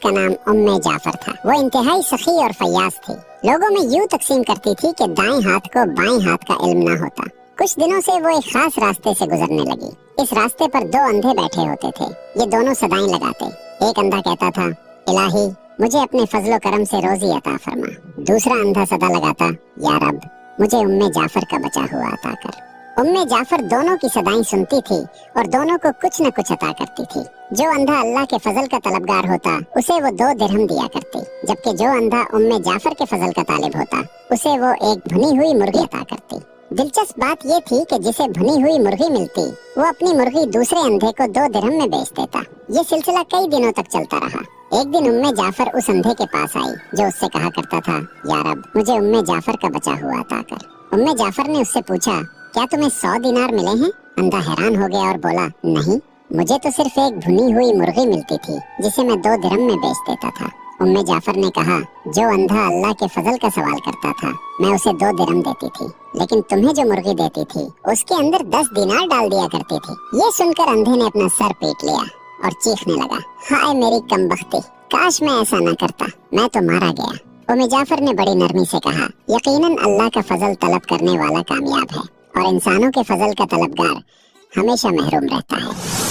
जिसका नाम उम्मे जाफर था। वो इंतहाई सखी और फयाज थी। लोगों में यूं तकसीम करती थी कि दाएं हाथ को बाएं हाथ का इल्म ना होता। कुछ दिनों से वो एक खास रास्ते से गुजरने लगी। इस रास्ते पर दो अंधे बैठे होते थे। ये दोनों सदाएं लगाते। एक अंधा कहता था, इलाही मुझे अपने फजलो करम से रोजी अता फरमा। दूसरा अंधा सदा लगाता, या रब मुझे उम्मे जाफर का बचा हुआ अता कर। उम्मे जाफर दोनों की सदाएं सुनती थी और दोनों को कुछ न कुछ अता करती थी। जो अंधा अल्लाह के फजल का तलबगार होता उसे वो 2 दिरहम दिया करती, जबकि जो अंधा उम्मे जाफर के फजल का तालिब होता उसे वो एक भुनी हुई मुर्गी अता करती। दिलचस्प बात ये थी कि जिसे भुनी हुई मुर्गी मिलती वो अपनी मुर्गी दूसरे अंधे को 2 दिरहम में बेच देता। ये सिलसिला कई दिनों तक चलता रहा। एक दिन उम्मे जाफर उस अंधे के पास आई जो उससे कहा करता था, या रब मुझे उम्मे जाफर का बचा हुआ अता कर। उम्मे जाफर ने उससे पूछा, क्या तुम्हें 100 दिनार मिले हैं? अंधा हैरान हो गया और बोला, नहीं, मुझे तो सिर्फ एक भुनी हुई मुर्गी मिलती थी जिसे मैं 2 दिरहम में बेच देता था। उम्मे जाफर ने कहा, जो अंधा अल्लाह के फजल का सवाल करता था मैं उसे 2 दिरहम देती थी, लेकिन तुम्हें जो मुर्गी देती थी उसके अंदर 10 दिनार डाल दिया करती थी। ये सुनकर अंधे ने अपना सर पीट लिया और चीखने लगा, हाय मेरी कमबख्ती, काश मैं ऐसा न करता, मैं तो मारा गया। उम्मे जाफर ने बड़ी नरमी से कहा, यकीनन अल्लाह का फजल तलब करने वाला कामयाब है और इंसानों के फजल का तलबगार हमेशा महरूम रहता है।